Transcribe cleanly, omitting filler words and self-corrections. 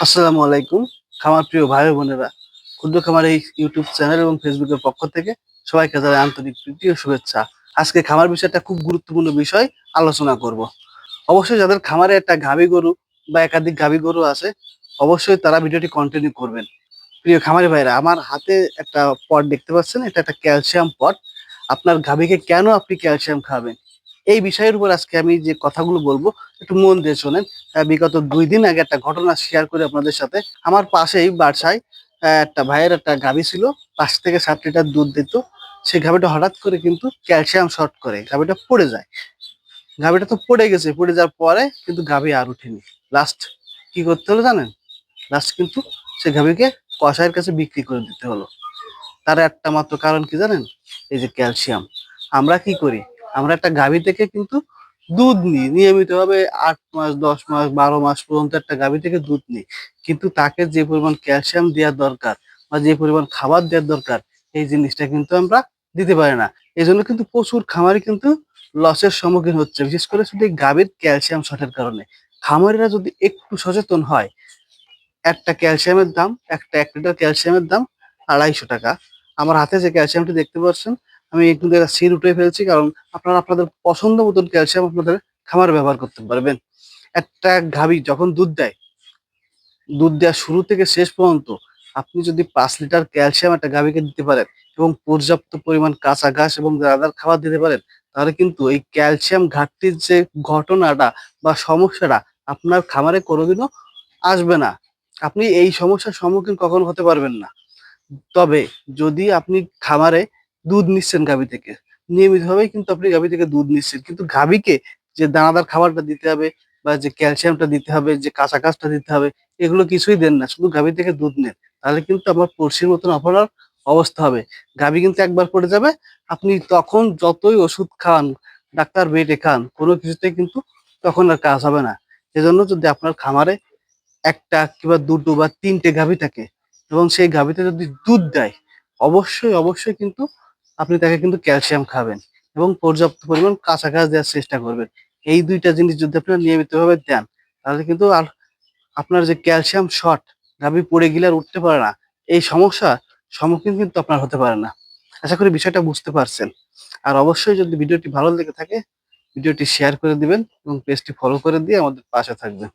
আসসালামু আলাইকুম। খামার প্রিয় ভাই ও বোনেরা, ক্ষুদ্র খামার এই ইউটিউব চ্যানেল এবং ফেসবুকের পক্ষ থেকে সবাইকে জানাই আন্তরিক প্রীতি ও শুভেচ্ছা। আজকে খামার বিষয়টা খুব গুরুত্বপূর্ণ বিষয় আলোচনা করব। অবশ্যই যাদের খামারে একটা গাভী গরু বা একাধিক গাভী গরু আছে, অবশ্যই তারা ভিডিওটি কন্টিনিউ করবেন। প্রিয় খামারি ভাইরা, আমার হাতে একটা পট দেখতে পাচ্ছেন, এটা একটা ক্যালসিয়াম পট। আপনার গাভীকে কেন আপনি ক্যালসিয়াম খাবেন, এই বিষয়ের উপর আজকে আমি যে কথাগুলো বলবো একটু মন দিয়ে শোনেন। বিগত 2 দিন আগে একটা ঘটনা শেয়ার করি আপনাদের সাথে। আমার পাশেই বাসায় একটা ভাইয়ের একটা গাভী ছিল, 5 থেকে 7 লিটার দুধ দিত। সেই গাভীটা হঠাৎ করে কিন্তু ক্যালসিয়াম শর্ট করে গাভীটা পড়ে যায়। গাভীটা তো পড়ে গেছে, পড়ে যাওয়ার পরে কিন্তু গাভী আর উঠেনি। লাস্ট কি করতে হলো জানেন? লাস্ট কিন্তু সে গাভীকে কসাইয়ের কাছে বিক্রি করে দিতে হলো। তার একটা মাত্র কারণ কি জানেন? এই যে ক্যালসিয়াম। আমরা কি করি? আমরা একটা গাভী থেকে কিন্তু দুধ নিই নিয়মিতভাবে, 8 মাস 10 মাস 12 মাস পর্যন্ত একটা গাভী থেকে দুধ নিই, কিন্তু তাকে যে পরিমাণ ক্যালসিয়াম দেওয়ার দরকার বা যে পরিমাণ খাবার দেওয়ার দরকার, এই জিনিসটা কিন্তু আমরা দিতে পারি না। এই জন্য কিন্তু প্রচুর খামারি কিন্তু লসের সম্মুখীন হচ্ছে, বিশেষ করে শুধু এই গাভীর ক্যালসিয়াম শর্টের কারণে। খামারিরা যদি একটু সচেতন হয়, একটা ক্যালসিয়ামের দাম, একটা 1 লিটার ক্যালসিয়ামের দাম 250 টাকা। আমার হাতে যে ক্যালসিয়ামটি দেখতে পাচ্ছেন, আমি একটু সিল উঠে ফেলছি, কারণ আপনারা আপনাদের পছন্দ মতন ক্যালসিয়াম আপনাদের খামারে ব্যবহার করতে পারবেন। একটা গাভী যখন দুধ দেয়, দুধ দেওয়ার শুরু থেকে শেষ পর্যন্ত আপনি যদি 5 লিটার ক্যালসিয়াম একটা গাভীকে দিতে পারেন এবং পর্যাপ্ত পরিমাণ কাঁচা ঘাস এবং দানাদার খাবার দিতে পারেন, তাহলে কিন্তু এই ক্যালসিয়াম ঘাটতির যে ঘটনাটা বা সমস্যাটা আপনার খামারে কোনোদিনও আসবে না। আপনি এই সমস্যার সম্মুখীন কখনো হতে পারবেন না। তবে যদি আপনি খামারে দুধ নিচ্ছেন গাভী থেকে, নিয়মিতভাবেই কিন্তু আপনি গাভী থেকে দুধ নিচ্ছেন। কিন্তু গাভীকে যে দানাদার খাবারটা দিতে হবে বা যে ক্যালসিয়ামটা দিতে হবে, যে কাঁচা ঘাসটা দিতে হবে, এগুলো কিছুই দেন না। শুধু গাভী থেকে দুধ নেন। তাহলে কিন্তু আমার পড়শির মতন আপনার অবস্থা হবে। গাভী কিন্তু একবার পড়ে যাবে, আপনি তখন যতই ওষুধ খান, ডাক্তার বেডে খান, কোনো কিছুতেই কিন্তু তখন আর কাজ হবে না। এজন্য যদি আপনার খামারে 1টা কিংবা 2টো বা 3টে গাভী থাকে এবং সেই গাভীতে যদি দুধ দেয়, অবশ্যই কিন্তু আপনি তাকে কিন্তু ক্যালসিয়াম খাবেন এবং পর্যাপ্ত পরিমাণ কাঁচা ঘাস দেওয়ার চেষ্টা করবেন। এই 2টা জিনিস যদি আপনারা নিয়মিতভাবে দেন, তাহলে কিন্তু আর আপনার যে ক্যালসিয়াম শর্ট, গাভী পড়ে গেলে আর উঠতে পারে না, এই সমস্যার সম্মুখীন কিন্তু আপনার হতে পারে না। আশা করি বিষয়টা বুঝতে পারছেন। আর অবশ্যই যদি ভিডিওটি ভালো লেগে থাকে, ভিডিওটি শেয়ার করে দিবেন এবং পেজটি ফলো করে দিয়ে আমাদের পাশে থাকবেন।